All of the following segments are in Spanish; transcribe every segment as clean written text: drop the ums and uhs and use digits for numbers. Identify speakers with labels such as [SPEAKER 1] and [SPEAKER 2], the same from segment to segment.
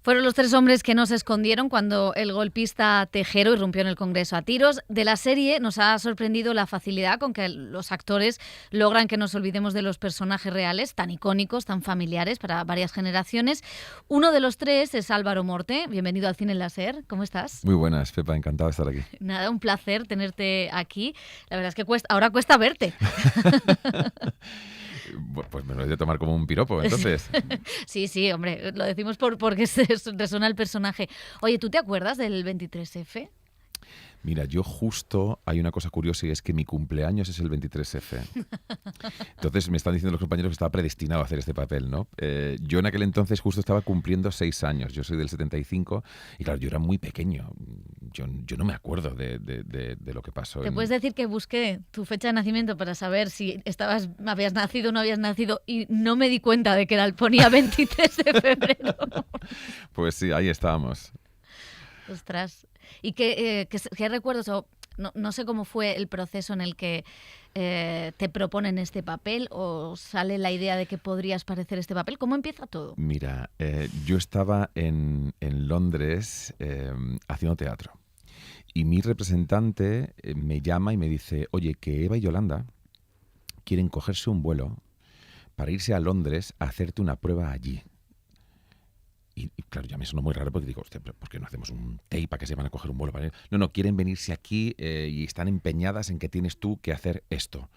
[SPEAKER 1] Fueron los 3 hombres que no se escondieron cuando el golpista Tejero irrumpió en el Congreso a tiros. De la serie nos ha sorprendido la facilidad con que los actores logran que nos olvidemos de los personajes reales, tan icónicos, tan familiares para varias generaciones. Uno de los 3 es Álvaro Morte. Bienvenido al Cine en la SER. ¿Cómo estás?
[SPEAKER 2] Muy buenas, Pepa. Encantado de estar aquí.
[SPEAKER 1] Nada, un placer tenerte aquí. La verdad es que ahora cuesta verte.
[SPEAKER 2] Pues me lo he de tomar como un piropo, entonces.
[SPEAKER 1] Sí, hombre, lo decimos porque resuena el personaje. Oye, ¿tú te acuerdas del 23F?
[SPEAKER 2] Mira, yo justo, hay una cosa curiosa y es que mi cumpleaños es el 23F. Entonces me están diciendo los compañeros que estaba predestinado a hacer este papel, ¿no? Yo en aquel entonces justo estaba cumpliendo 6 años. Yo soy del 75 y claro, yo era muy pequeño. Yo no me acuerdo de lo que pasó.
[SPEAKER 1] ¿Te puedes decir que busqué tu fecha de nacimiento para saber si habías nacido o no habías nacido y no me di cuenta de que ponía 23 de febrero?
[SPEAKER 2] Pues sí, ahí estábamos.
[SPEAKER 1] Ostras. ¿Y qué recuerdos o no sé cómo fue el proceso en el que te proponen este papel o sale la idea de que podrías parecer este papel? ¿Cómo empieza todo?
[SPEAKER 2] Mira, yo estaba en Londres haciendo teatro y mi representante me llama y me dice, oye, que Eva y Yolanda quieren cogerse un vuelo para irse a Londres a hacerte una prueba allí. Y claro, ya me sonó muy raro porque digo, hostia, ¿por qué no hacemos un tape para que se van a coger un vuelo para ir? No, quieren venirse aquí y están empeñadas en que tienes tú que hacer esto.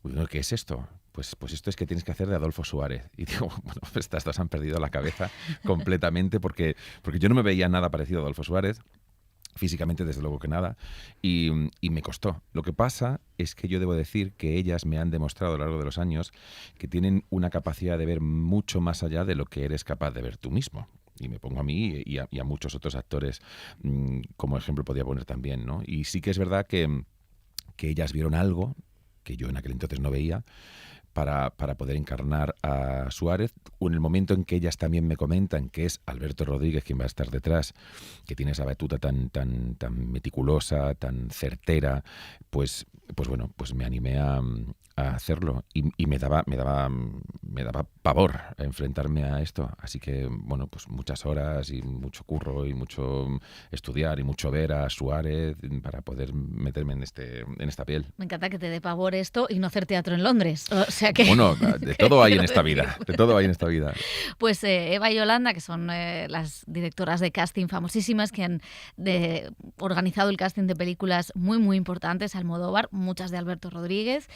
[SPEAKER 2] Bueno, ¿qué es esto? Pues esto es que tienes que hacer de Adolfo Suárez. Y digo, bueno, pues estas dos han perdido la cabeza completamente porque yo no me veía nada parecido a Adolfo Suárez. Físicamente, desde luego que nada, y me costó. Lo que pasa es que yo debo decir que ellas me han demostrado a lo largo de los años que tienen una capacidad de ver mucho más allá de lo que eres capaz de ver tú mismo. Y me pongo a mí y a muchos otros actores como ejemplo podía poner también, ¿no? Y sí que es verdad que ellas vieron algo que yo en aquel entonces no veía, para poder encarnar a Suárez. En el momento en que ellas también me comentan que es Alberto Rodríguez quien va a estar detrás, que tiene esa batuta tan meticulosa, tan certera, pues bueno, pues me animé a hacerlo y me daba pavor a enfrentarme a esto. Así que, bueno, pues muchas horas y mucho curro y mucho estudiar y mucho ver a Suárez para poder meterme en esta piel.
[SPEAKER 1] Me encanta que te dé pavor esto y no hacer teatro en Londres. O sea que...
[SPEAKER 2] Bueno, de todo hay en esta vida, de todo hay en esta vida.
[SPEAKER 1] Pues Eva y Yolanda, que son las directoras de casting famosísimas que han organizado el casting de películas muy, muy importantes, Almodóvar, muchas de Alberto Rodríguez.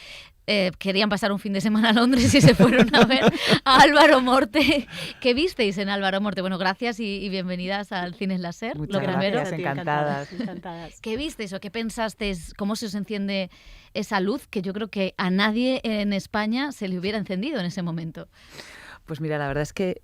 [SPEAKER 1] Querían pasar un fin de semana a Londres y se fueron a ver a Álvaro Morte. ¿Qué visteis en Álvaro Morte? Bueno, gracias y bienvenidas al Cine en la SER.
[SPEAKER 3] Muchas gracias, encantadas.
[SPEAKER 1] ¿Qué visteis o qué pensasteis? ¿Cómo se os enciende esa luz que yo creo que a nadie en España se le hubiera encendido en ese momento?
[SPEAKER 3] Pues mira, la verdad es que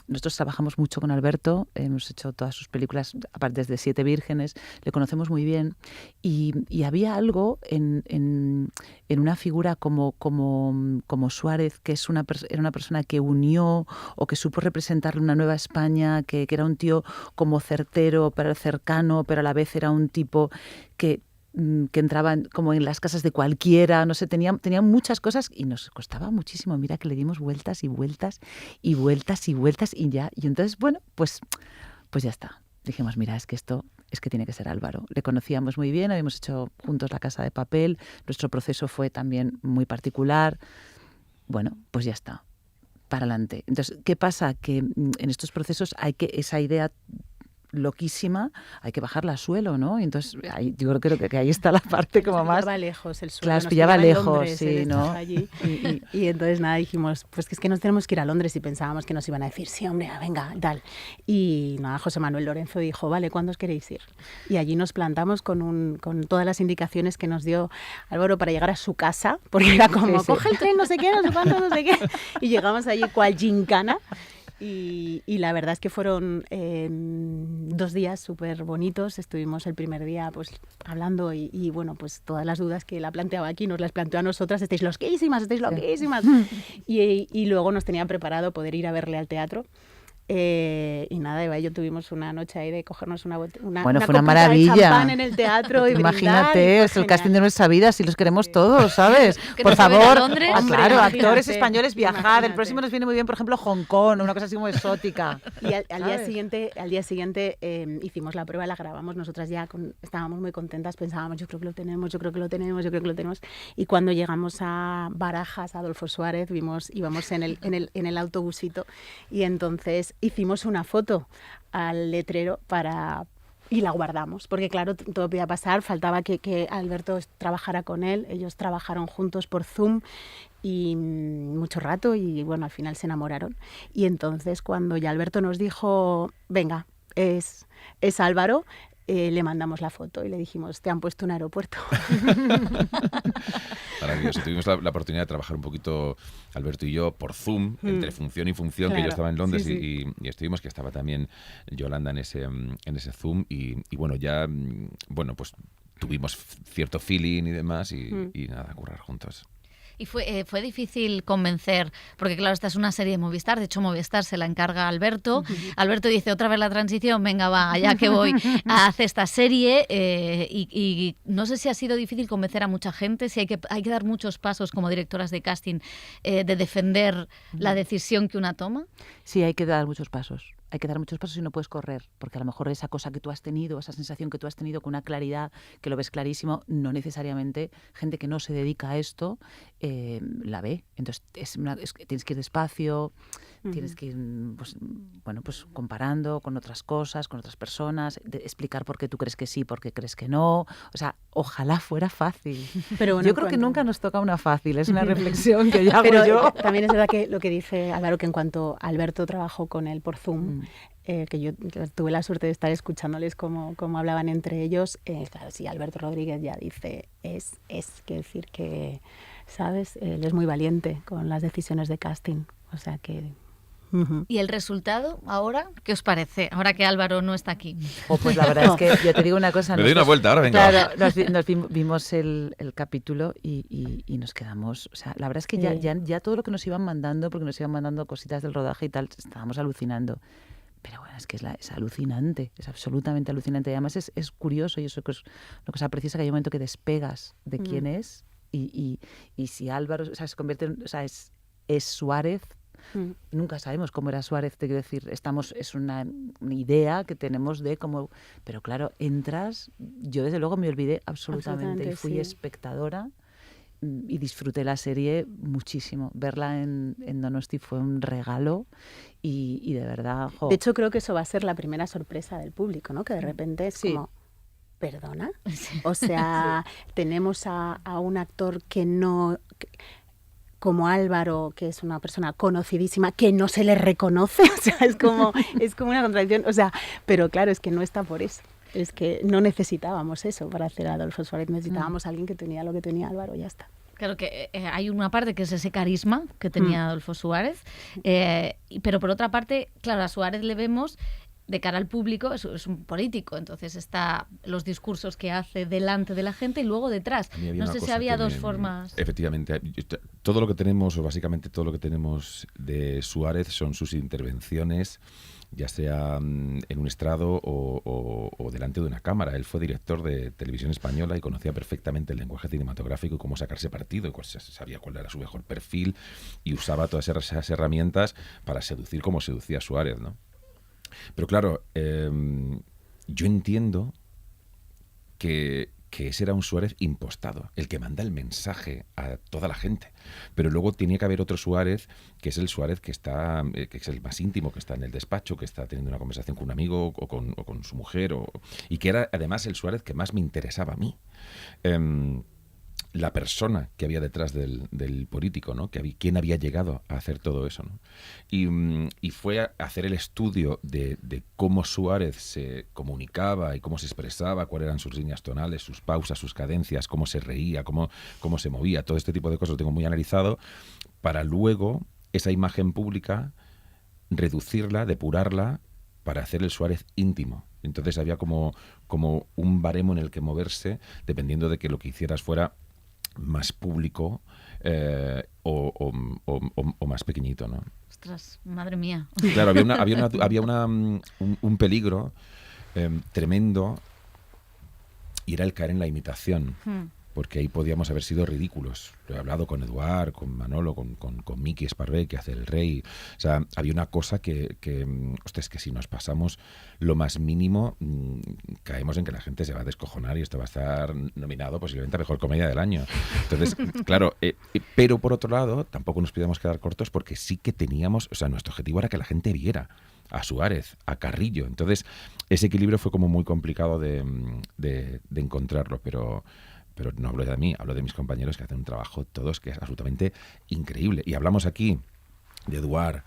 [SPEAKER 3] nosotros trabajamos mucho con Alberto, hemos hecho todas sus películas, aparte de Siete Vírgenes, le conocemos muy bien y había algo en una figura como Suárez, que era una persona que unió o que supo representar una nueva España, que era un tío como certero, pero cercano, pero a la vez era un tipo que entraba como en las casas de cualquiera, no sé, tenía muchas cosas y nos costaba muchísimo. Mira que le dimos vueltas y vueltas y vueltas y vueltas y ya. Y entonces, bueno, pues ya está. Dijimos, mira, es que tiene que ser Álvaro. Le conocíamos muy bien, habíamos hecho juntos La Casa de Papel, nuestro proceso fue también muy particular. Bueno, pues ya está, para adelante. Entonces, ¿qué pasa? Que en estos procesos esa idea loquísima, hay que bajarla al suelo, ¿no? Y entonces yo creo que ahí está la parte como más...
[SPEAKER 4] Pillaba lejos el suelo.
[SPEAKER 3] Claro, nos pillaba lejos,
[SPEAKER 4] Londres,
[SPEAKER 3] sí, ¿no?
[SPEAKER 4] Allí. Y entonces nada, dijimos, pues que es que nos tenemos que ir a Londres y pensábamos que nos iban a decir, sí, hombre, venga, tal. Y nada, José Manuel Lorenzo dijo, vale, ¿cuándo os queréis ir? Y allí nos plantamos con todas las indicaciones que nos dio Álvaro para llegar a su casa, porque era como, coge el tren, no sé qué, no sé cuánto, no sé qué. Y llegamos allí cual gincana. Y la verdad es que fueron 2 días súper bonitos. Estuvimos el primer día pues hablando y bueno, pues todas las dudas que la planteaba aquí nos las planteó a nosotras. Estáis loquísimas. Y luego nos tenían preparado poder ir a verle al teatro. Y nada, Eva y yo tuvimos una noche ahí de cogernos una
[SPEAKER 3] Bueno,
[SPEAKER 4] una
[SPEAKER 3] fue una
[SPEAKER 4] copita
[SPEAKER 3] maravilla.
[SPEAKER 4] de champán en el teatro y brindar,
[SPEAKER 3] Imagínate,
[SPEAKER 4] y
[SPEAKER 3] es
[SPEAKER 4] fue
[SPEAKER 3] el casting de
[SPEAKER 4] genial.
[SPEAKER 3] nuestra vida, si los queremos todos, ¿sabes?
[SPEAKER 1] Que
[SPEAKER 3] Por
[SPEAKER 1] nos lleven a
[SPEAKER 3] favor,
[SPEAKER 1] Londres.
[SPEAKER 3] claro,
[SPEAKER 4] Hombre,
[SPEAKER 3] actores
[SPEAKER 4] imagínate,
[SPEAKER 3] españoles viajar. El
[SPEAKER 4] imagínate.
[SPEAKER 3] próximo nos viene muy bien, por ejemplo, Hong Kong, una cosa así como exótica.
[SPEAKER 4] Y al día
[SPEAKER 3] ¿Sabes?
[SPEAKER 4] siguiente hicimos la prueba, la grabamos, nosotras ya estábamos muy contentas, pensábamos, yo creo que lo tenemos, yo creo que lo tenemos, yo creo que lo tenemos. Y cuando llegamos a Barajas, a Adolfo Suárez, íbamos en el autobusito y entonces hicimos una foto al letrero y la guardamos, porque claro, todo podía pasar, faltaba que Alberto trabajara con él, ellos trabajaron juntos por Zoom y mucho rato y bueno, al final se enamoraron. Y entonces cuando ya Alberto nos dijo, venga, es Álvaro, le mandamos la foto y le dijimos, te han puesto un aeropuerto.
[SPEAKER 2] Maravilloso. Tuvimos la oportunidad de trabajar un poquito, Alberto y yo, por Zoom, entre función y función, que yo
[SPEAKER 4] Claro,
[SPEAKER 2] estaba en Londres
[SPEAKER 4] sí.
[SPEAKER 2] y estuvimos, que estaba también Yolanda en ese Zoom y bueno, ya, bueno, pues tuvimos cierto feeling y demás y nada, currar juntos.
[SPEAKER 1] Y fue difícil convencer, porque claro, esta es una serie de Movistar, de hecho Movistar se la encarga a Alberto. Alberto dice, otra vez la transición, venga, va, allá que voy, hace esta serie y no sé si ha sido difícil convencer a mucha gente, si hay que dar muchos pasos como directoras de casting de defender la decisión que una toma.
[SPEAKER 3] Sí, hay que dar muchos pasos. Hay que dar muchos pasos y no puedes correr, porque a lo mejor esa cosa que tú has tenido, esa sensación que tú has tenido con una claridad, que lo ves clarísimo, no necesariamente gente que no se dedica a esto la ve. Entonces tienes que ir despacio, tienes que ir pues comparando con otras cosas, con otras personas, explicar por qué tú crees que sí, por qué crees que no. O sea, ojalá fuera fácil.
[SPEAKER 4] Pero bueno,
[SPEAKER 3] yo creo que nunca nos toca una fácil, es una reflexión que ya hago
[SPEAKER 4] Pero
[SPEAKER 3] yo.
[SPEAKER 4] también es verdad que lo que dice Álvaro, que en cuanto Alberto trabajó con él por Zoom, que yo tuve la suerte de estar escuchándoles cómo hablaban entre ellos, claro, sí, Alberto Rodríguez ya dice, es que decir que, ¿sabes? Él es muy valiente con las decisiones de casting, o sea que...
[SPEAKER 1] ¿Y el resultado ahora? ¿Qué os parece? Ahora que Álvaro no está aquí.
[SPEAKER 3] Pues la verdad es que yo te digo una cosa.
[SPEAKER 2] Me doy una vuelta ahora, venga.
[SPEAKER 3] Claro, vimos el capítulo y nos quedamos. O sea, la verdad es que ya todo lo que nos iban mandando, porque nos iban mandando cositas del rodaje y tal, estábamos alucinando. Pero bueno, es que es alucinante, es absolutamente alucinante. Y además es curioso y eso que es lo que se aprecia es que hay un momento que despegas de quién es y si Álvaro, o sea, se convierte en, o sea, es Suárez. Nunca sabemos cómo era Suárez, te quiero decir, es una idea que tenemos de cómo, pero claro, entras, yo desde luego me olvidé absolutamente y fui espectadora y disfruté la serie muchísimo. Verla en Donosti fue un regalo y de verdad...
[SPEAKER 4] De hecho, creo que eso va a ser la primera sorpresa del público, ¿no? Que de repente es como... ¿Perdona? O sea, tenemos a un actor que no... como Álvaro, que es una persona conocidísima, que no se le reconoce, o sea, es como una contradicción, o sea, pero claro, es que no está por eso, es que no necesitábamos eso para hacer a Adolfo Suárez, necesitábamos a alguien que tenía lo que tenía Álvaro, ya está.
[SPEAKER 1] Claro que hay una parte que es ese carisma que tenía Adolfo Suárez, pero por otra parte, claro, a Suárez le vemos... de cara al público, es un político, entonces está los discursos que hace delante de la gente y luego detrás. No sé si había dos formas.
[SPEAKER 2] Efectivamente, todo lo que tenemos, o básicamente todo lo que tenemos de Suárez son sus intervenciones, ya sea en un estrado o delante de una cámara. Él fue director de Televisión Española y conocía perfectamente el lenguaje cinematográfico y cómo sacarse partido, y sabía cuál era su mejor perfil y usaba todas esas herramientas para seducir como seducía Suárez, ¿no? Pero claro, yo entiendo que ese era un Suárez impostado, el que manda el mensaje a toda la gente. Pero luego tenía que haber otro Suárez, que es el Suárez que es el más íntimo, que está en el despacho, que está teniendo una conversación con un amigo o con su mujer, y que era además el Suárez que más me interesaba a mí. La persona que había detrás del político, ¿no? Quién había llegado a hacer todo eso, ¿no? Y fue a hacer el estudio de cómo Suárez se comunicaba y cómo se expresaba, cuáles eran sus líneas tonales, sus pausas, sus cadencias, cómo se reía, cómo se movía, todo este tipo de cosas lo tengo muy analizado, para luego esa imagen pública reducirla, depurarla, para hacer el Suárez íntimo. Entonces había como un baremo en el que moverse, dependiendo de que lo que hicieras fuera más público o más pequeñito, ¿no?
[SPEAKER 1] Ostras, madre mía.
[SPEAKER 2] Claro, había un peligro tremendo, y era el caer en la imitación. Porque ahí podíamos haber sido ridículos. Lo he hablado con Eduard, con Manolo, con Miki Esparvé, que hace el rey. O sea, había una cosa que es que si nos pasamos lo más mínimo, caemos en que la gente se va a descojonar y esto va a estar nominado posiblemente a Mejor Comedia del Año. Entonces, claro, pero por otro lado, tampoco nos podíamos quedar cortos porque sí que teníamos, o sea, nuestro objetivo era que la gente viera a Suárez, a Carrillo. Entonces, ese equilibrio fue como muy complicado de encontrarlo, pero no hablo de mí, hablo de mis compañeros que hacen un trabajo todos que es absolutamente increíble. Y hablamos aquí de Eduard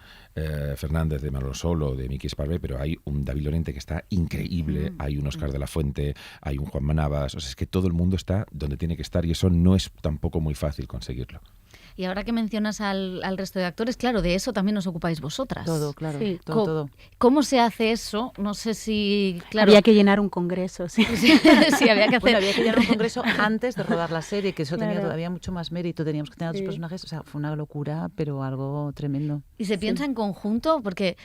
[SPEAKER 2] Fernández, de Manolo Solo, de Miki Esparvé, pero hay un David Lorente que está increíble, hay un Óscar de la Fuente, hay un Juan Manabas, o sea, es que todo el mundo está donde tiene que estar y eso no es tampoco muy fácil conseguirlo.
[SPEAKER 1] Y ahora que mencionas al resto de actores, claro, de eso también os ocupáis vosotras.
[SPEAKER 3] Todo, claro,
[SPEAKER 4] sí.
[SPEAKER 3] todo.
[SPEAKER 1] ¿Cómo se hace eso? No sé si... Claro,
[SPEAKER 4] había que llenar un congreso, sí.
[SPEAKER 1] Sí, había que hacer...
[SPEAKER 3] Bueno, había que llenar un congreso antes de rodar la serie, que eso
[SPEAKER 4] Claro.
[SPEAKER 3] tenía todavía mucho más mérito. Teníamos que tener a los
[SPEAKER 4] Sí.
[SPEAKER 3] personajes, o sea, fue una locura, pero algo tremendo.
[SPEAKER 1] ¿Y se piensa en conjunto? Porque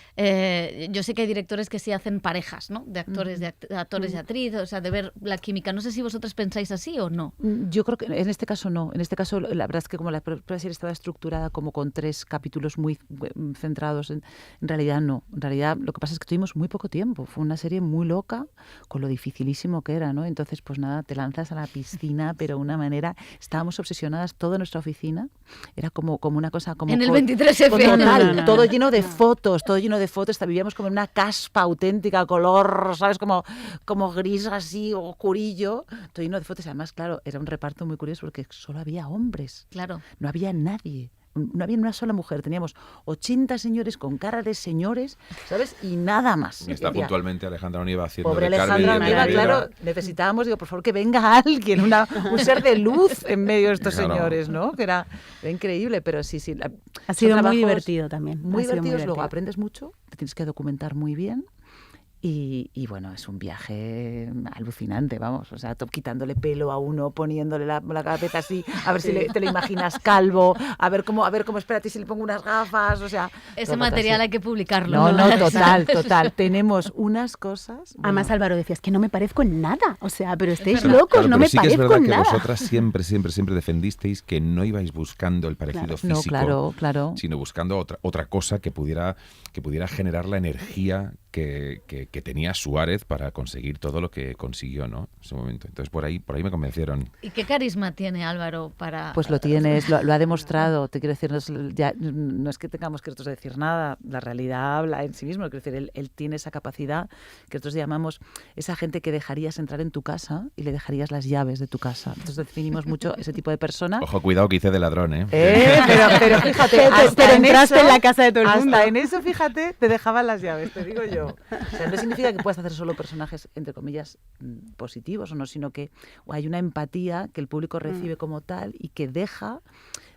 [SPEAKER 1] yo sé que hay directores que sí hacen parejas, ¿no? De actores, de actores y actrices, o sea, de ver la química. No sé si vosotras pensáis así o no.
[SPEAKER 3] Yo creo que en este caso no. En este caso, la verdad es que como la propia serie estaba estructurada como con 3 capítulos muy centrados, en realidad no. En realidad lo que pasa es que tuvimos muy poco tiempo. Fue una serie muy loca, con lo dificilísimo que era, ¿no? Entonces, pues nada, te lanzas a la piscina, pero de una manera... Estábamos obsesionadas, toda nuestra oficina. Era como una cosa... como
[SPEAKER 1] En el
[SPEAKER 3] con-
[SPEAKER 1] 23F.
[SPEAKER 3] Total,
[SPEAKER 4] No.
[SPEAKER 3] todo lleno de fotos, todo lleno de fotos. Vivíamos como en una caspa auténtica, color, ¿sabes? Como gris así, oscurillo, todo lleno de fotos. Además, claro, era un reparto muy curioso porque solo había hombres,
[SPEAKER 1] Claro.
[SPEAKER 3] no había nadie. No había una sola mujer, teníamos 80 señores con cara de señores, ¿sabes? Y nada más.
[SPEAKER 2] Está
[SPEAKER 3] Decía,
[SPEAKER 2] puntualmente Alejandra Onieva haciendo
[SPEAKER 3] pobre
[SPEAKER 2] de Carmen
[SPEAKER 3] Alejandra
[SPEAKER 2] y de
[SPEAKER 3] Onieva,
[SPEAKER 2] Rivera.
[SPEAKER 3] claro, necesitábamos, digo, por favor, que venga alguien, un ser de luz en medio de estos
[SPEAKER 2] Claro.
[SPEAKER 3] señores, ¿no? Que era increíble, pero sí.
[SPEAKER 4] Ha sido
[SPEAKER 3] son
[SPEAKER 4] muy
[SPEAKER 3] trabajos
[SPEAKER 4] divertido también.
[SPEAKER 3] Muy
[SPEAKER 4] Ha sido
[SPEAKER 3] divertidos, luego
[SPEAKER 4] divertido.
[SPEAKER 3] aprendes mucho, te tienes que documentar muy bien. Y bueno, es un viaje alucinante, vamos, o sea, quitándole pelo a uno, poniéndole la cabeza así, a ver si te lo imaginas calvo, a ver cómo, espérate si le pongo unas gafas, o sea...
[SPEAKER 1] Ese
[SPEAKER 3] todo
[SPEAKER 1] material
[SPEAKER 3] así.
[SPEAKER 1] hay que publicarlo.
[SPEAKER 3] No, total. Tenemos unas cosas...
[SPEAKER 4] Además,
[SPEAKER 3] bueno,
[SPEAKER 4] Álvaro decía, es que no me parezco en nada. O sea, pero estáis
[SPEAKER 1] verdad.
[SPEAKER 4] locos,
[SPEAKER 2] Claro,
[SPEAKER 4] no
[SPEAKER 2] pero
[SPEAKER 4] me
[SPEAKER 2] sí que es
[SPEAKER 4] parezco
[SPEAKER 2] verdad
[SPEAKER 4] en
[SPEAKER 2] que
[SPEAKER 4] nada.
[SPEAKER 2] vosotras siempre defendisteis que no ibais buscando el parecido
[SPEAKER 4] Claro.
[SPEAKER 2] físico,
[SPEAKER 3] claro.
[SPEAKER 2] sino buscando otra cosa que pudiera generar la energía que tenía Suárez para conseguir todo lo que consiguió, ¿no? En ese momento. Entonces por ahí me convencieron.
[SPEAKER 1] ¿Y qué carisma tiene Álvaro para...?
[SPEAKER 3] Pues lo tienes, lo ha demostrado. Te quiero decir, no es que tengamos que nosotros decir nada, la realidad habla en sí mismo. Quiero decir, él tiene esa capacidad que nosotros llamamos esa gente que dejarías entrar en tu casa y le dejarías las llaves de tu casa. Entonces definimos mucho ese tipo de persona.
[SPEAKER 2] Ojo, cuidado que hice de ladrón, ¿eh?
[SPEAKER 3] Pero fíjate,
[SPEAKER 4] Pero entraste en la casa de todo el mundo.
[SPEAKER 3] Hasta en eso, fíjate, te dejaban las llaves, te digo yo. O sea, no significa que puedas hacer solo personajes, entre comillas, positivos o no, sino que hay una empatía que el público recibe como tal y que deja,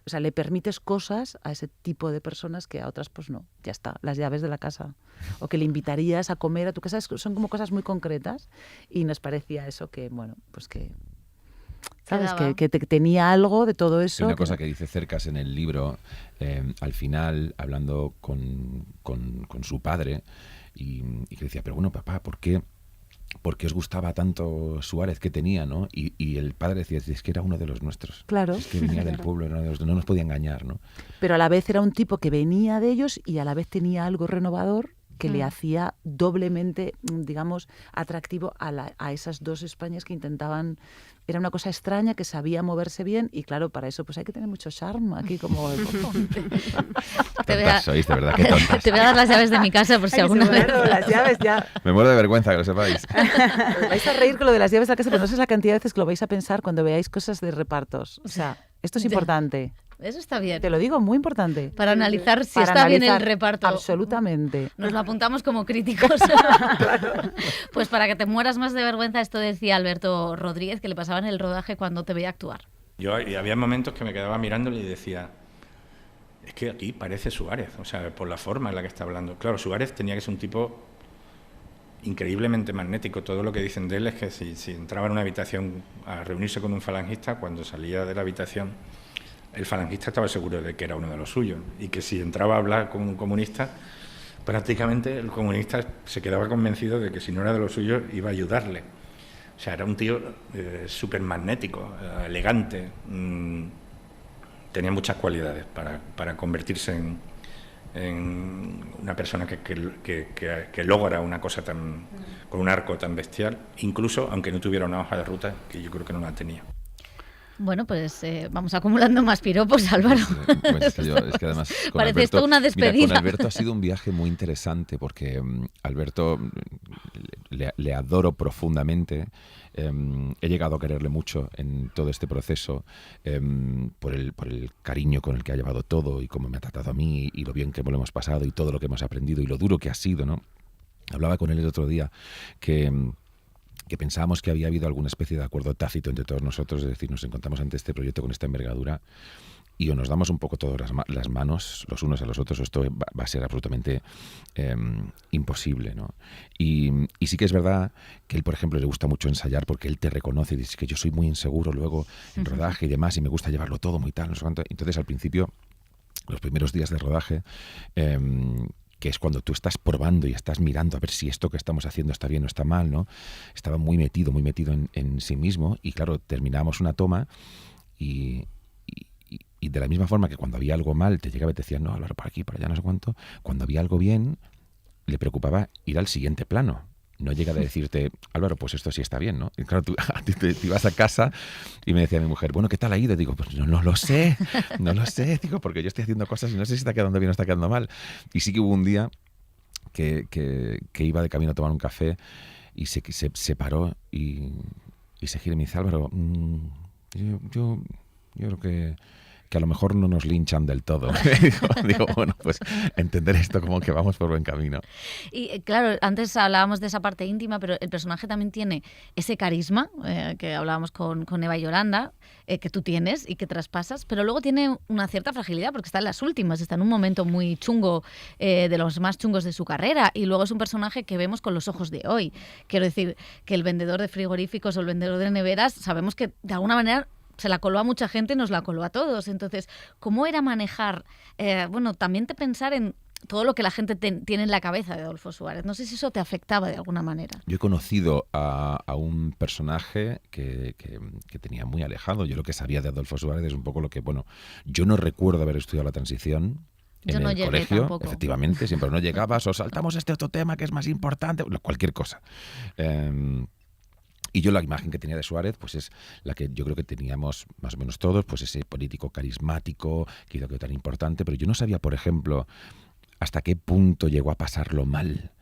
[SPEAKER 3] o sea, le permites cosas a ese tipo de personas que a otras pues no, ya está, las llaves de la casa. O que le invitarías a comer a tu casa, son como cosas muy concretas y nos parecía eso que, bueno, pues que... ¿Sabes?
[SPEAKER 1] Quedaba.
[SPEAKER 3] Que tenía algo de todo
[SPEAKER 2] Y
[SPEAKER 3] eso.
[SPEAKER 2] una cosa que dice Cercas en el libro, al final, hablando con su padre, y que decía, pero bueno, papá, ¿por qué os gustaba tanto Suárez que tenía, ¿no? Y el padre decía, es que era uno de los nuestros.
[SPEAKER 3] Claro.
[SPEAKER 2] Es que venía del pueblo, era uno de los, no nos podía engañar, ¿no?
[SPEAKER 3] Pero a la vez era un tipo que venía de ellos y a la vez tenía algo renovador que le hacía doblemente, digamos, atractivo a esas dos Españas que intentaban... Era una cosa extraña, que sabía moverse bien y claro, para eso pues hay que tener mucho charme aquí como...
[SPEAKER 2] Tontas sois, de verdad, qué tontas.
[SPEAKER 1] Te voy a dar las llaves de mi casa por si
[SPEAKER 3] Ay, que
[SPEAKER 1] alguna
[SPEAKER 3] se
[SPEAKER 1] vez...
[SPEAKER 3] volaron las llaves ya.
[SPEAKER 2] Me muero de vergüenza, que lo sepáis.
[SPEAKER 3] Vais a reír con lo de las llaves de la casa, pero no sé la cantidad de veces que lo vais a pensar cuando veáis cosas de repartos. O sea, esto es
[SPEAKER 1] Ya.
[SPEAKER 3] importante.
[SPEAKER 1] Eso está bien.
[SPEAKER 3] Te lo digo, muy importante.
[SPEAKER 1] Para analizar si
[SPEAKER 3] Para
[SPEAKER 1] está bien el
[SPEAKER 3] analizar
[SPEAKER 1] reparto.
[SPEAKER 3] Absolutamente.
[SPEAKER 1] Nos lo apuntamos como críticos. Pues para que te mueras más de vergüenza, esto decía Alberto Rodríguez, que le pasaba en el rodaje cuando te veía actuar.
[SPEAKER 5] Y había momentos que me quedaba mirándole y decía, es que aquí parece Suárez, o sea, por la forma en la que está hablando. Claro, Suárez tenía que ser un tipo increíblemente magnético. Todo lo que dicen de él es que si entraba en una habitación a reunirse con un falangista, cuando salía de la habitación el falangista estaba seguro de que era uno de los suyos y que si entraba a hablar con un comunista, prácticamente el comunista se quedaba convencido de que si no era de los suyos iba a ayudarle. O sea, era un tío súper magnético, elegante, tenía muchas cualidades para convertirse en una persona que logra una cosa con un arco tan bestial, incluso aunque no tuviera una hoja de ruta, que yo creo que no la tenía.
[SPEAKER 1] Bueno, pues vamos acumulando más piropos, Álvaro.
[SPEAKER 2] Pues es que además
[SPEAKER 1] parece esto una despedida.
[SPEAKER 2] Mira, con Alberto ha sido un viaje muy interesante porque Alberto le adoro profundamente. He llegado a quererle mucho en todo este proceso por el cariño con el que ha llevado todo y cómo me ha tratado a mí y lo bien que lo hemos pasado y todo lo que hemos aprendido y lo duro que ha sido, ¿no? Hablaba con él el otro día que pensábamos que había habido alguna especie de acuerdo tácito entre todos nosotros, es decir, nos encontramos ante este proyecto con esta envergadura y o nos damos un poco todas las manos los unos a los otros, o esto va a ser absolutamente imposible, ¿no? Y sí que es verdad que él, por ejemplo, le gusta mucho ensayar porque él te reconoce y dice que yo soy muy inseguro luego en rodaje y demás y me gusta llevarlo todo muy tal, no sé cuánto. Entonces, al principio, los primeros días de rodaje, que es cuando tú estás probando y estás mirando a ver si esto que estamos haciendo está bien o está mal, ¿no? Estaba muy metido en sí mismo y claro, terminábamos una toma y de la misma forma que cuando había algo mal te llegaba y te decían, no, Álvaro, por aquí, por allá, no sé cuánto, cuando había algo bien le preocupaba ir al siguiente plano. No llega a decirte, Álvaro, pues esto sí está bien, ¿no? Y claro, tú te ibas a casa y me decía mi mujer, bueno, ¿qué tal ha ido? Y digo, pues no lo sé, digo, porque yo estoy haciendo cosas y no sé si está quedando bien o está quedando mal. Y sí que hubo un día que iba de camino a tomar un café y se paró y se gira y me dice, Álvaro, yo creo que a lo mejor no nos linchan del todo. digo, bueno, pues entender esto como que vamos por buen camino.
[SPEAKER 1] Y claro, antes hablábamos de esa parte íntima, pero el personaje también tiene ese carisma que hablábamos con Eva y Yolanda, que tú tienes y que traspasas, pero luego tiene una cierta fragilidad porque está en las últimas, está en un momento muy chungo, de los más chungos de su carrera, y luego es un personaje que vemos con los ojos de hoy. Quiero decir que el vendedor de frigoríficos o el vendedor de neveras, sabemos que de alguna manera se la coló a mucha gente y nos la coló a todos. Entonces, ¿cómo era manejar, también te pensar en todo lo que la gente tiene en la cabeza de Adolfo Suárez? No sé si eso te afectaba de alguna manera.
[SPEAKER 2] Yo he conocido a un personaje que tenía muy alejado. Yo lo que sabía de Adolfo Suárez es un poco lo que, yo no recuerdo haber estudiado la transición en el colegio, tampoco. Efectivamente, siempre no llegabas o saltamos este otro tema que es más importante, cualquier cosa. Y yo la imagen que tenía de Suárez, pues es la que yo creo que teníamos más o menos todos, pues ese político carismático, que hizo que tan importante, pero yo no sabía, por ejemplo, hasta qué punto llegó a pasarlo mal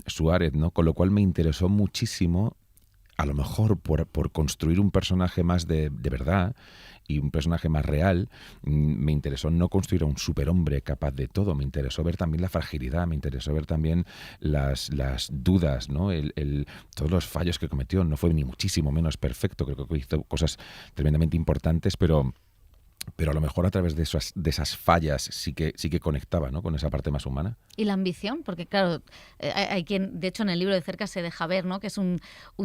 [SPEAKER 2] Suárez, ¿no? Con lo cual me interesó muchísimo, a lo mejor por construir un personaje más de verdad y un personaje más real. Me interesó no construir a un superhombre capaz de todo, me interesó ver también la fragilidad, me interesó ver también las dudas, ¿no? Todos los fallos que cometió. No fue ni muchísimo menos perfecto, creo que hizo cosas tremendamente importantes, pero a lo mejor a través de esas fallas sí que conectaba, ¿no? Con esa parte más humana.
[SPEAKER 1] Y la ambición, porque claro, hay quien, de hecho en el libro de cerca se deja ver, ¿no? Que es un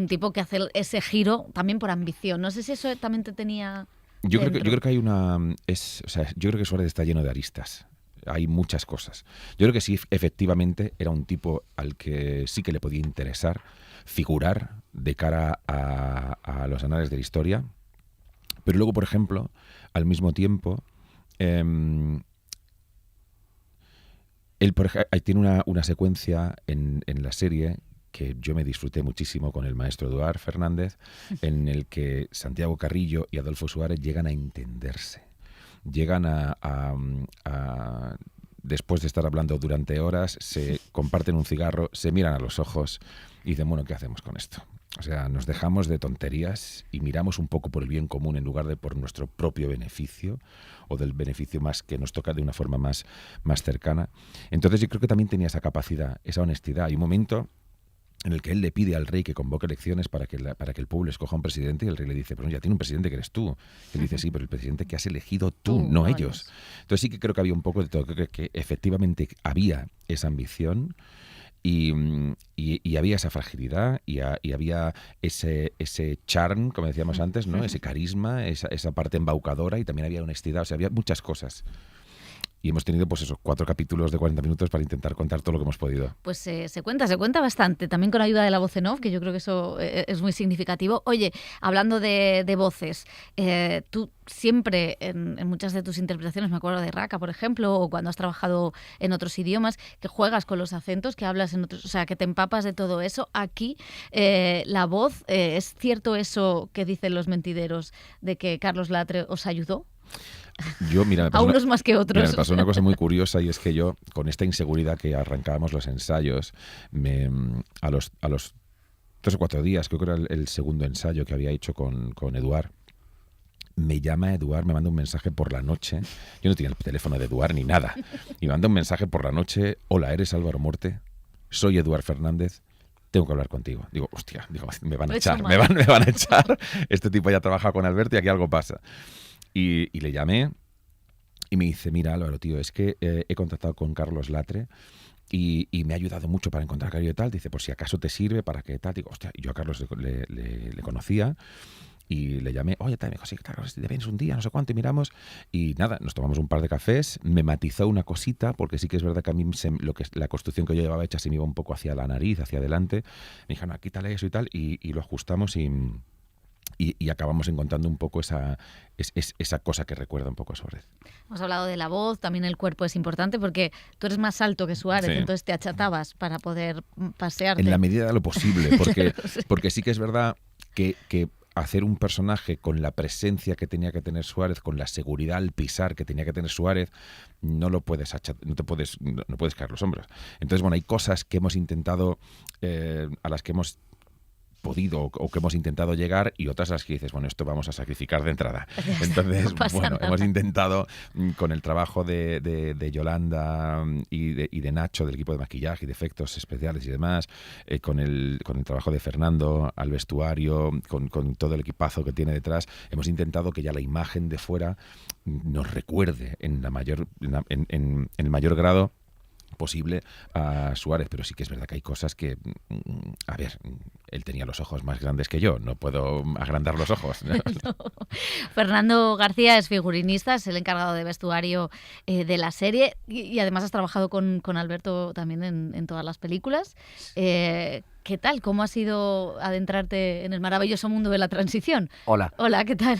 [SPEAKER 1] tipo que hace ese giro también por ambición. No sé si eso también te tenía...
[SPEAKER 2] Yo creo que hay yo creo que Suárez está lleno de aristas. Hay muchas cosas. Yo creo que sí, efectivamente, era un tipo al que sí que le podía interesar figurar de cara a los anales de la historia. Pero luego, por ejemplo, al mismo tiempo, él tiene una secuencia en la serie que yo me disfruté muchísimo con el maestro Eduard Fernández, en el que Santiago Carrillo y Adolfo Suárez llegan a entenderse. Llegan a después de estar hablando durante horas, se comparten un cigarro, se miran a los ojos y dicen, bueno, ¿qué hacemos con esto? O sea, nos dejamos de tonterías y miramos un poco por el bien común en lugar de por nuestro propio beneficio o del beneficio más que nos toca de una forma más cercana. Entonces yo creo que también tenía esa capacidad, esa honestidad. Hay un momento en el que él le pide al rey que convoque elecciones para que el pueblo escoja un presidente y el rey le dice, pero ya tiene un presidente que eres tú. Y él dice, sí, pero el presidente que has elegido tú, no ellos. Entonces sí que creo que había un poco de todo, creo que efectivamente había esa ambición. Y había esa fragilidad y había ese charm, como decíamos antes, ¿no? Ese carisma, esa parte embaucadora, y también había honestidad, o sea, había muchas cosas. Y hemos tenido, pues eso, 4 capítulos de 40 minutos para intentar contar todo lo que hemos podido.
[SPEAKER 1] Pues se cuenta bastante, también con ayuda de la voz en off, que yo creo que eso es muy significativo. Oye, hablando de voces, tú siempre en muchas de tus interpretaciones, me acuerdo de Raka, por ejemplo, o cuando has trabajado en otros idiomas, que juegas con los acentos, que hablas en otros, o sea, que te empapas de todo eso. Aquí, la voz, ¿es cierto eso que dicen los mentideros de que Carlos Latre os ayudó?
[SPEAKER 2] Mira,
[SPEAKER 1] a unos más que otros.
[SPEAKER 2] Mira, me pasó una cosa muy curiosa, y es que yo, con esta inseguridad que arrancábamos los ensayos, a los 3 o 4 días, creo que era el segundo ensayo que había hecho con Eduard, me llama Eduard, me manda un mensaje por la noche. Yo no tenía el teléfono de Eduard ni nada. Y me manda un mensaje por la noche: hola, ¿eres Álvaro Morte? Soy Eduard Fernández. Tengo que hablar contigo. Digo, hostia, me van a echar, me van a echar. Este tipo ya trabaja con Alberto y aquí algo pasa. Y le llamé y me dice: mira, Álvaro, tío, es que he contactado con Carlos Latre y me ha ayudado mucho para encontrar Cario y tal. Dice, por si acaso te sirve para que tal. Digo, hostia, yo a Carlos le conocía y le llamé. Oye, tal, me dijo, sí, Carlos, te vienes un día, no sé cuánto, y miramos. Y nada, nos tomamos un par de cafés, me matizó una cosita, porque sí que es verdad que a mí la construcción que yo llevaba hecha se me iba un poco hacia la nariz, hacia adelante. Me dijo, no, quítale eso y tal, y lo ajustamos y acabamos encontrando un poco esa cosa que recuerda un poco a Suárez.
[SPEAKER 1] Hemos hablado de la voz, también el cuerpo es importante, porque tú eres más alto que Suárez, sí. Entonces te achatabas para poder pasearte.
[SPEAKER 2] En la medida de lo posible, porque sí que es verdad que hacer un personaje con la presencia que tenía que tener Suárez, con la seguridad al pisar que tenía que tener Suárez, no puedes caer los hombros. Entonces, bueno, hay cosas que hemos intentado, a las que hemos podido o que hemos intentado llegar, y otras las que dices, bueno, esto vamos a sacrificar de entrada. Entonces, bueno, hemos intentado, con el trabajo de Yolanda y de Nacho, del equipo de maquillaje y de efectos especiales y demás, con el trabajo de Fernando al vestuario, con todo el equipazo que tiene detrás, hemos intentado que ya la imagen de fuera nos recuerde en el mayor grado posible a Suárez, pero sí que es verdad que hay cosas que, a ver, él tenía los ojos más grandes que yo, no puedo agrandar los ojos. No.
[SPEAKER 1] Fernando García es figurinista, es el encargado de vestuario de la serie, y además has trabajado con Alberto también en todas las películas. ¿Qué tal? ¿Cómo ha sido adentrarte en el maravilloso mundo de la transición?
[SPEAKER 6] Hola.
[SPEAKER 1] Hola, ¿qué tal?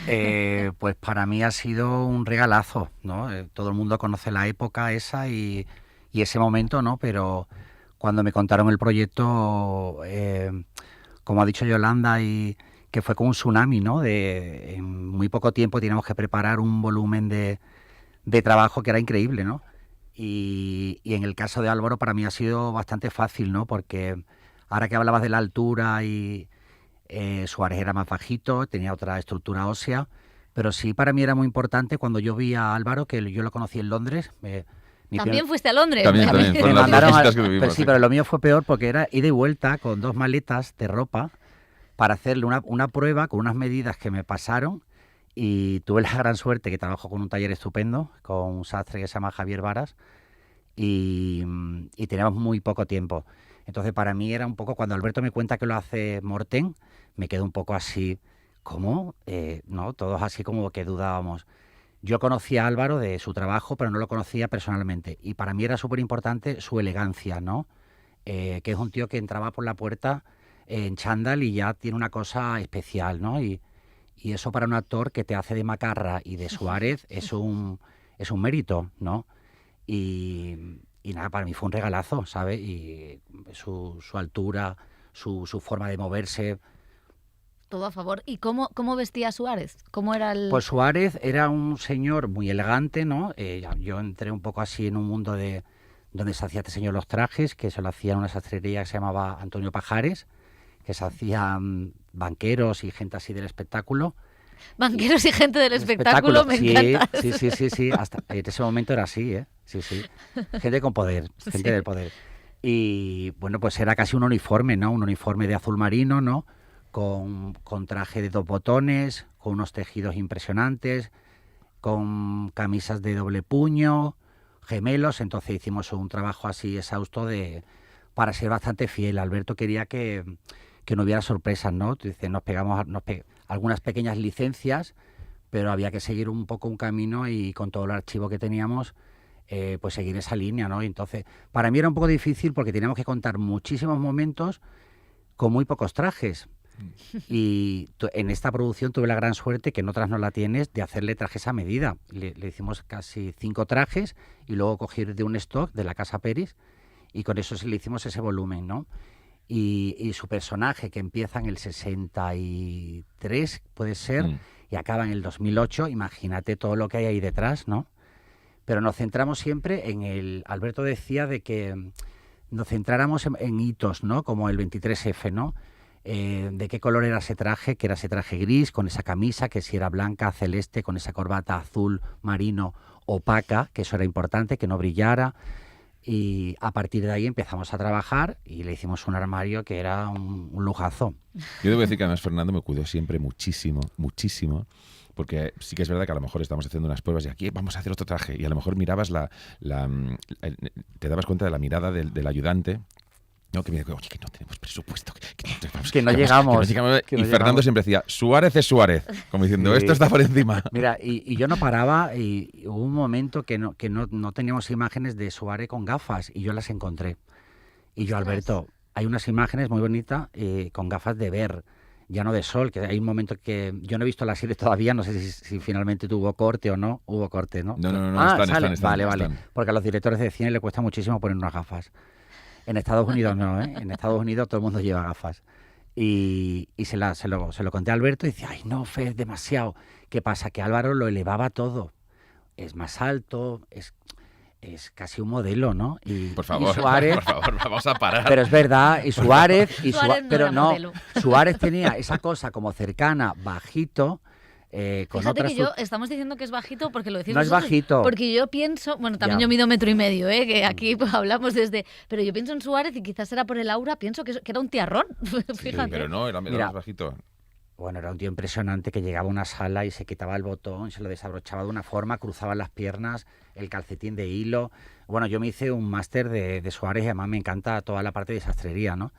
[SPEAKER 6] Pues para mí ha sido un regalazo, ¿no? Todo el mundo conoce la época esa y ese momento, ¿no? Pero cuando me contaron el proyecto, como ha dicho Yolanda, y que fue como un tsunami, ¿no? En muy poco tiempo teníamos que preparar un volumen de trabajo que era increíble, ¿no? Y en el caso de Álvaro para mí ha sido bastante fácil, ¿no? Porque ahora que hablabas de la altura, y Suárez era más bajito, tenía otra estructura ósea, pero sí para mí era muy importante cuando yo vi a Álvaro, que yo lo conocí en Londres.
[SPEAKER 1] ¿También fuiste a Londres?
[SPEAKER 2] También.
[SPEAKER 6] Me mandaron pero sí, pero lo mío fue peor, porque era ida y vuelta con 2 maletas de ropa para hacerle una prueba con unas medidas que me pasaron, y tuve la gran suerte que trabajo con un taller estupendo, con un sastre que se llama Javier Varas, y teníamos muy poco tiempo. Entonces para mí era un poco, cuando Alberto me cuenta que lo hace Morten, me quedo un poco así, ¿cómo? ¿No? Todos así como que dudábamos. Yo conocía a Álvaro de su trabajo, pero no lo conocía personalmente. Y para mí era súper importante su elegancia, ¿no? Que es un tío que entraba por la puerta en chándal y ya tiene una cosa especial, ¿no? Y eso para un actor que te hace de Macarra y de Suárez es un mérito, ¿no? Y nada, para mí fue un regalazo, ¿sabes? Y su altura, su forma de moverse.
[SPEAKER 1] Todo a favor. ¿Y cómo vestía Suárez? ¿Cómo era el...?
[SPEAKER 6] Pues Suárez era un señor muy elegante, ¿no? Yo entré un poco así en un mundo de donde se hacía este señor los trajes, que se lo hacía en una sastrería que se llamaba Antonio Pajares, que se hacían banqueros y gente así del espectáculo.
[SPEAKER 1] Banqueros y gente del espectáculo, me encanta.
[SPEAKER 6] Sí. Hasta en ese momento era así, ¿eh? Sí. Gente con poder, gente del poder. Y bueno, pues era casi un uniforme, ¿no? Un uniforme de azul marino, ¿no? Con traje de 2 botones, con unos tejidos impresionantes, con camisas de doble puño, gemelos. Entonces hicimos un trabajo así exhausto de para ser bastante fiel. Alberto quería que no hubiera sorpresas, ¿no? Dice, nos pegamos algunas pequeñas licencias, pero había que seguir un poco un camino y con todo el archivo que teníamos, pues seguir esa línea, ¿no? Y entonces, para mí era un poco difícil porque teníamos que contar muchísimos momentos con muy pocos trajes. Y en esta producción tuve la gran suerte, que en otras no la tienes, de hacerle trajes a medida. Le hicimos casi 5 trajes y luego cogí de un stock de la Casa Peris y con eso le hicimos ese volumen, ¿no? Y su personaje, que empieza en el 63, puede ser, y acaba en el 2008, imagínate todo lo que hay ahí detrás, ¿no? Pero nos centramos siempre en Alberto decía de que nos centráramos en hitos, ¿no? Como el 23F, ¿no? De qué color era ese traje, que era ese traje gris, con esa camisa, que si era blanca, celeste, con esa corbata azul marino opaca, que eso era importante, que no brillara. Y a partir de ahí empezamos a trabajar y le hicimos un armario que era un lujazo.
[SPEAKER 2] Yo debo decir que además Fernando me cuidó siempre muchísimo, porque sí que es verdad que a lo mejor estamos haciendo unas pruebas y aquí vamos a hacer otro traje y a lo mejor mirabas te dabas cuenta de la mirada del ayudante. No, que me dijo, oye, que no tenemos presupuesto,
[SPEAKER 6] que no llegamos.
[SPEAKER 2] Y Fernando siempre decía, Suárez es Suárez, como diciendo, esto está por encima.
[SPEAKER 6] Mira, y yo no paraba y hubo un momento que no teníamos imágenes de Suárez con gafas y yo las encontré. Y yo, Alberto, hay unas imágenes muy bonitas con gafas de ver, ya no de sol, que hay un momento que yo no he visto la serie todavía, no sé si finalmente tuvo corte o no. Hubo corte, ¿no?
[SPEAKER 2] No, están.
[SPEAKER 6] Vale. Porque a los directores de cine les cuesta muchísimo poner unas gafas. En Estados Unidos no, ¿eh? En Estados Unidos todo el mundo lleva gafas. Y se lo conté a Alberto y decía, ay, no, Fe, es demasiado. ¿Qué pasa? Que Álvaro lo elevaba todo. Es más alto, es casi un modelo, ¿no?
[SPEAKER 2] Por favor, vamos a parar.
[SPEAKER 6] Pero es verdad, y Suárez... Suárez tenía esa cosa como cercana, bajito...
[SPEAKER 1] Fíjate que estamos diciendo que es bajito porque lo decís
[SPEAKER 6] no
[SPEAKER 1] vosotros,
[SPEAKER 6] es bajito.
[SPEAKER 1] Porque yo pienso, bueno, también yo mido 1,5 metros, que aquí pues, hablamos desde... Pero yo pienso en Suárez y quizás era por el aura, pienso que era un tiarrón, fíjate.
[SPEAKER 2] Sí, pero no, era más bajito.
[SPEAKER 6] Bueno, era un tío impresionante que llegaba a una sala y se quitaba el botón, se lo desabrochaba de una forma, cruzaba las piernas, el calcetín de hilo. Bueno, yo me hice un máster de Suárez y además me encanta toda la parte de sastrería, ¿no?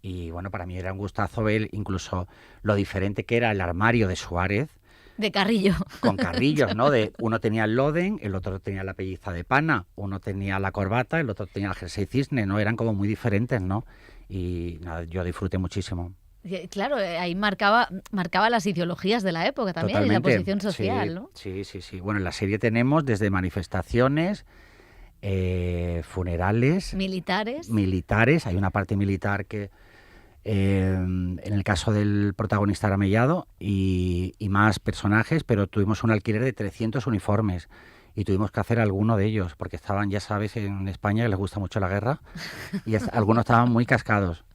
[SPEAKER 6] Y bueno, para mí era un gustazo ver incluso lo diferente que era el armario de Suárez.
[SPEAKER 1] De Carrillo.
[SPEAKER 6] Con carrillos, ¿no? Uno tenía el loden, el otro tenía la pelliza de pana, uno tenía la corbata, el otro tenía el jersey cisne, ¿no? Eran como muy diferentes, ¿no? Y nada, yo disfruté muchísimo.
[SPEAKER 1] Claro, ahí marcaba las ideologías de la época también. Totalmente. Y la posición social, ¿no?
[SPEAKER 6] Sí. Bueno, en la serie tenemos desde manifestaciones, funerales... Militares, hay una parte militar que... en el caso del protagonista era Mellado y más personajes, pero tuvimos un alquiler de 300 uniformes y tuvimos que hacer alguno de ellos porque estaban, ya sabes, en España que les gusta mucho la guerra y algunos estaban muy cascados.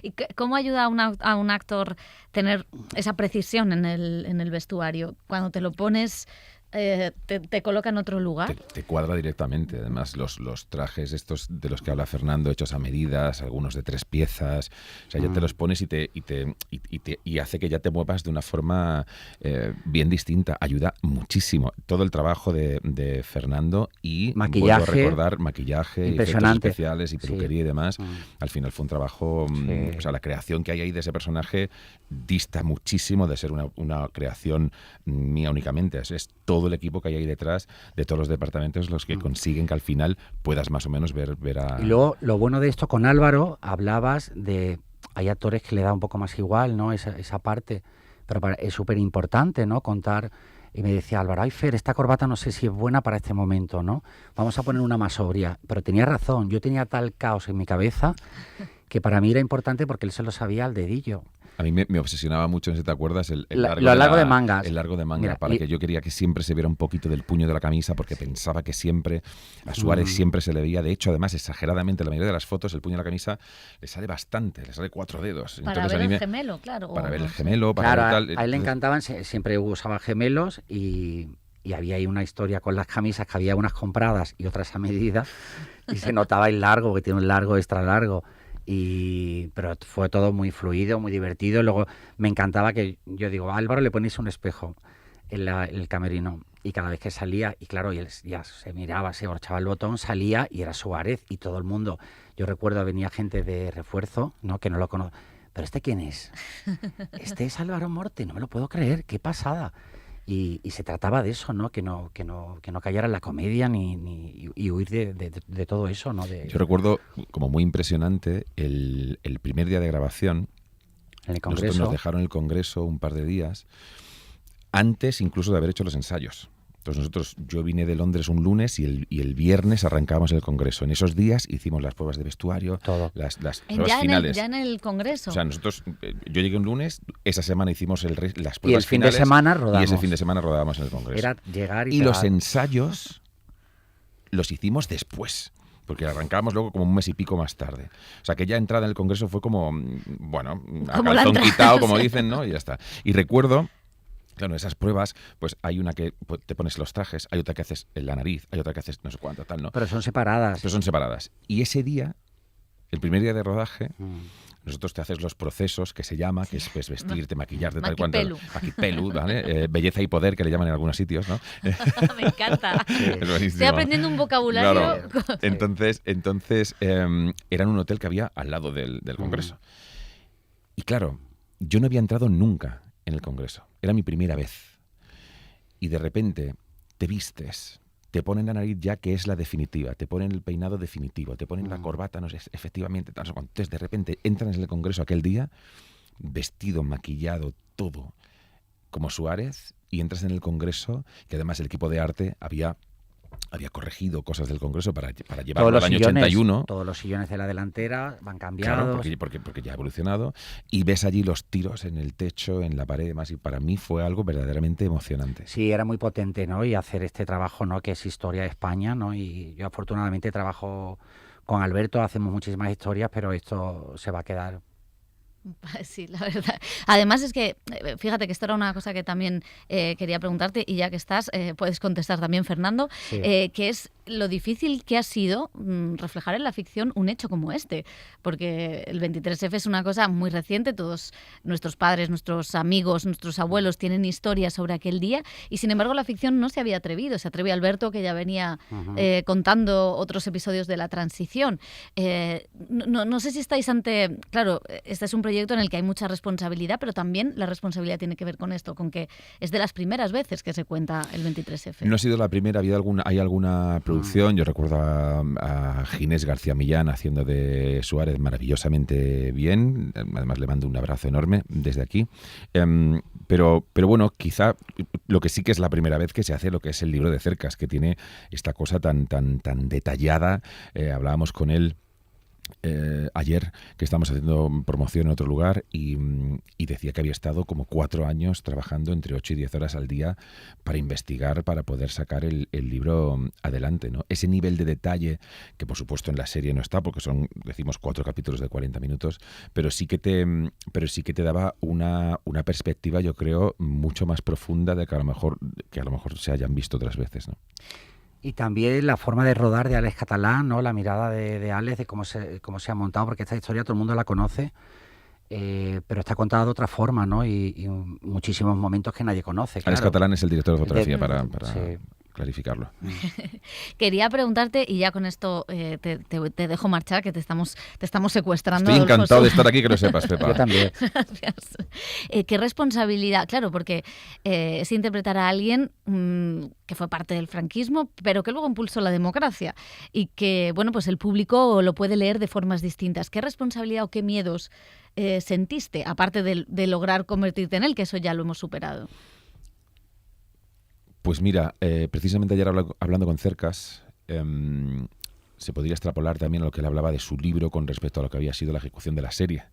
[SPEAKER 1] ¿Y cómo ayuda a un actor tener esa precisión en el vestuario? Cuando te lo pones... te coloca en otro lugar.
[SPEAKER 2] Te cuadra directamente. Además, los trajes estos de los que habla Fernando, hechos a medidas, algunos de 3 piezas, o sea, ya te los pones y hace que ya te muevas de una forma bien distinta. Ayuda muchísimo. Todo el trabajo de Fernando y
[SPEAKER 6] maquillaje,
[SPEAKER 2] vuelvo a recordar, maquillaje, efectos especiales y peluquería y demás. Al final fue un trabajo, o sea, la creación que hay ahí de ese personaje dista muchísimo de ser una creación mía únicamente. Es todo el equipo que hay ahí detrás de todos los departamentos los que consiguen que al final puedas más o menos ver a...
[SPEAKER 6] Y luego, lo bueno de esto con Álvaro, hablabas de... Hay actores que le da un poco más igual, ¿no? Esa parte, pero es súper importante, ¿no? Contar... Y me decía Álvaro, ay Fer, esta corbata no sé si es buena para este momento, ¿no? Vamos a poner una más sobria. Pero tenía razón, yo tenía tal caos en mi cabeza que para mí era importante porque él se lo sabía al dedillo.
[SPEAKER 2] A mí me obsesionaba mucho, no sé si te acuerdas, el
[SPEAKER 6] largo de mangas.
[SPEAKER 2] El largo de manga, que yo quería que siempre se viera un poquito del puño de la camisa, porque pensaba que siempre, a Suárez siempre se le veía. De hecho, además, exageradamente, la mayoría de las fotos, el puño de la camisa le sale bastante, le sale 4 dedos.
[SPEAKER 1] Para ver el gemelo, claro.
[SPEAKER 2] Para ver el gemelo, para
[SPEAKER 6] ver
[SPEAKER 2] tal.
[SPEAKER 6] A él le encantaban, siempre usaba gemelos y había ahí una historia con las camisas, que había unas compradas y otras a medida, y se notaba el largo, que tiene un largo extra largo. Pero fue todo muy fluido, muy divertido. Luego me encantaba que yo digo, a Álvaro le ponéis un espejo en el camerino y cada vez que salía, y claro, y él ya se miraba, se abrochaba el botón, salía y era Suárez y todo el mundo. Yo recuerdo venía gente de refuerzo, ¿no? Que no lo conozco. ¿Pero este quién es? Este es Álvaro Morte, no me lo puedo creer, qué pasada. Y se trataba de eso, ¿no? Que no cayera en la comedia y huir de todo eso, ¿no?
[SPEAKER 2] Yo recuerdo como muy impresionante el primer día de grabación.
[SPEAKER 6] En el Congreso.
[SPEAKER 2] Nosotros nos dejaron el Congreso un par de días antes incluso de haber hecho los ensayos. Entonces yo vine de Londres un lunes y el viernes arrancábamos el Congreso. En esos días hicimos las pruebas de vestuario,
[SPEAKER 6] todo.
[SPEAKER 2] las pruebas finales.
[SPEAKER 1] Ya en el Congreso.
[SPEAKER 2] O sea, yo llegué un lunes, esa semana hicimos las pruebas finales.
[SPEAKER 6] Y el fin de semana rodamos.
[SPEAKER 2] Y ese fin de semana rodábamos en el Congreso.
[SPEAKER 6] Era llegar y
[SPEAKER 2] pegar. Los ensayos los hicimos después, porque arrancábamos luego como un mes y pico más tarde. O sea, que ya entrada en el Congreso fue como, bueno, a calzón quitado, como dicen, ¿no? Y ya está. Y recuerdo... Claro, esas pruebas, pues hay una que te pones los trajes, hay otra que haces en la nariz, hay otra que haces no sé cuánto, tal, ¿no?
[SPEAKER 6] Pero son separadas.
[SPEAKER 2] Y ese día, el primer día de rodaje, nosotros te haces los procesos que se llama, que es pues, vestirte, maquillarte, tal cual. Maquipelu, ¿vale? Belleza y poder, que le llaman en algunos sitios, ¿no?
[SPEAKER 1] Me encanta.
[SPEAKER 2] Sí.
[SPEAKER 1] Estoy aprendiendo un vocabulario.
[SPEAKER 2] Claro. Entonces era en un hotel que había al lado del Congreso. Y claro, yo no había entrado nunca en el Congreso. Era mi primera vez. Y de repente te vistes, te ponen la nariz ya que es la definitiva, te ponen el peinado definitivo, te ponen la corbata, no sé, efectivamente, no sé cuánto. Entonces de repente entras en el Congreso aquel día, vestido, maquillado, todo, como Suárez, y entras en el Congreso, que además el equipo de arte había corregido cosas del Congreso para llevarlo al año 81.
[SPEAKER 6] Todos los sillones de la delantera van cambiados.
[SPEAKER 2] Claro, porque ya ha evolucionado. Y ves allí los tiros en el techo, en la pared y demás. Y para mí fue algo verdaderamente emocionante.
[SPEAKER 6] Sí, era muy potente, ¿no? Y hacer este trabajo, ¿no? Que es historia de España, ¿no? Y yo afortunadamente trabajo con Alberto, hacemos muchísimas historias, pero esto se va a quedar...
[SPEAKER 1] Sí, la verdad. Además es que, fíjate que esto era una cosa que también quería preguntarte, y ya que estás, puedes contestar también, Fernando,
[SPEAKER 6] sí.
[SPEAKER 1] Que es lo difícil que ha sido reflejar en la ficción un hecho como este, porque el 23F es una cosa muy reciente, todos nuestros padres, nuestros amigos, nuestros abuelos tienen historias sobre aquel día, y sin embargo la ficción no se había atrevido, se atrevió Alberto, que ya venía contando otros episodios de la transición. No sé si estáis ante... Claro, este es un proyecto en el que hay mucha responsabilidad, pero también la responsabilidad tiene que ver con esto, con que es de las primeras veces que se cuenta el 23F.
[SPEAKER 2] No ha sido la primera, hay alguna producción. Yo recuerdo a Ginés García Millán haciendo de Suárez maravillosamente bien. Además le mando un abrazo enorme desde aquí. Pero bueno, quizá lo que sí que es la primera vez que se hace lo que es el libro de Cercas, que tiene esta cosa tan detallada. Hablábamos con él ayer, que estábamos haciendo promoción en otro lugar, y decía que había estado como 4 años trabajando entre 8 y 10 horas al día para investigar, para poder sacar el libro adelante, ¿no? Ese nivel de detalle, que por supuesto en la serie no está, porque decimos 4 capítulos de 40 minutos, pero sí que te daba una perspectiva, yo creo, mucho más profunda de que a lo mejor se hayan visto otras veces, ¿no?
[SPEAKER 6] Y también la forma de rodar de Alex Catalán, ¿no? La mirada de Alex, de cómo se ha montado, porque esta historia todo el mundo la conoce, pero está contada de otra forma, ¿no? Y muchísimos momentos que nadie conoce.
[SPEAKER 2] Alex Catalán es el director de fotografía, para
[SPEAKER 6] sí.
[SPEAKER 2] clarificarlo.
[SPEAKER 1] Quería preguntarte, y ya con esto te dejo marchar, que te estamos secuestrando.
[SPEAKER 2] Estoy encantado de estar aquí, que lo sepas, Pepa.
[SPEAKER 6] Yo también.
[SPEAKER 1] Gracias. ¿Qué responsabilidad? Claro, porque es interpretar a alguien que fue parte del franquismo, pero que luego impulsó la democracia, y que, bueno, pues el público lo puede leer de formas distintas. ¿Qué responsabilidad o qué miedos sentiste, aparte de lograr convertirte en él, que eso ya lo hemos superado?
[SPEAKER 2] Pues mira, precisamente ayer hablando con Cercas, se podría extrapolar también a lo que él hablaba de su libro con respecto a lo que había sido la ejecución de la serie.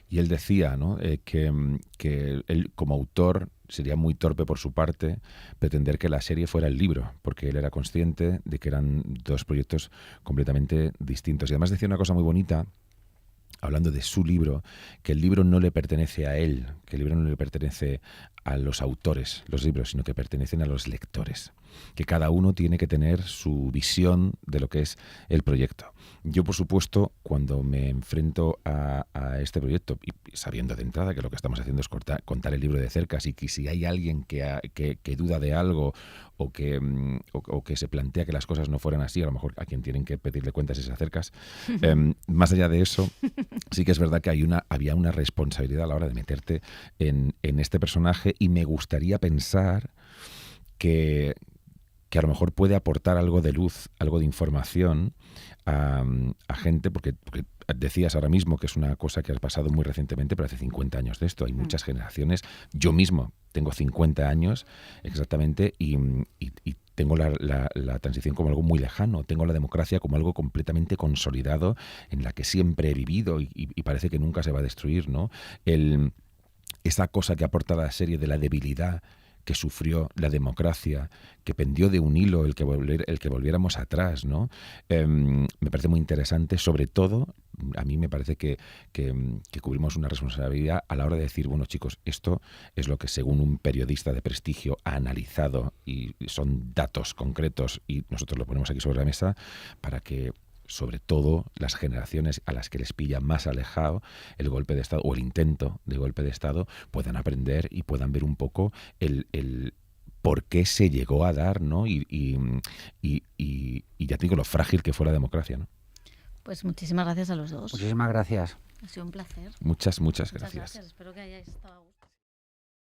[SPEAKER 2] Y él decía, ¿no? que él como autor sería muy torpe por su parte pretender que la serie fuera el libro, porque él era consciente de que eran 2 proyectos completamente distintos. Y además decía una cosa muy bonita, hablando de su libro, que el libro no le pertenece a él, que el libro no le pertenece a los autores, los libros, sino que pertenecen a los lectores, que cada uno tiene que tener su visión de lo que es el proyecto. Yo, por supuesto, cuando me enfrento a este proyecto, y sabiendo de entrada que lo que estamos haciendo es contar el libro de Cercas, y que si hay alguien que duda de algo o que se plantea que las cosas no fueran así, a lo mejor a quien tienen que pedirle cuentas es a Cercas. Más allá de eso, sí que es verdad que había una responsabilidad a la hora de meterte en este personaje, y me gustaría pensar que a lo mejor puede aportar algo de luz, algo de información a gente, porque decías ahora mismo que es una cosa que ha pasado muy recientemente, pero hace 50 años de esto. Hay muchas generaciones. Yo mismo tengo 50 años exactamente y tengo la transición como algo muy lejano. Tengo la democracia como algo completamente consolidado en la que siempre he vivido y parece que nunca se va a destruir, ¿no? Esa cosa que aporta la serie de la debilidad que sufrió la democracia, que pendió de un hilo el que volviéramos atrás, ¿no? Me parece muy interesante. Sobre todo, a mí me parece que cubrimos una responsabilidad a la hora de decir, bueno, chicos, esto es lo que según un periodista de prestigio ha analizado y son datos concretos y nosotros lo ponemos aquí sobre la mesa para que, sobre todo, las generaciones a las que les pilla más alejado el golpe de Estado o el intento de golpe de Estado puedan aprender y puedan ver un poco el por qué se llegó a dar, ¿no? Y ya te digo, lo frágil que fue la democracia, ¿no?
[SPEAKER 1] Pues muchísimas gracias a los dos.
[SPEAKER 6] Muchísimas gracias.
[SPEAKER 1] Ha sido un placer.
[SPEAKER 2] Muchas gracias.
[SPEAKER 1] Espero que hayáis estado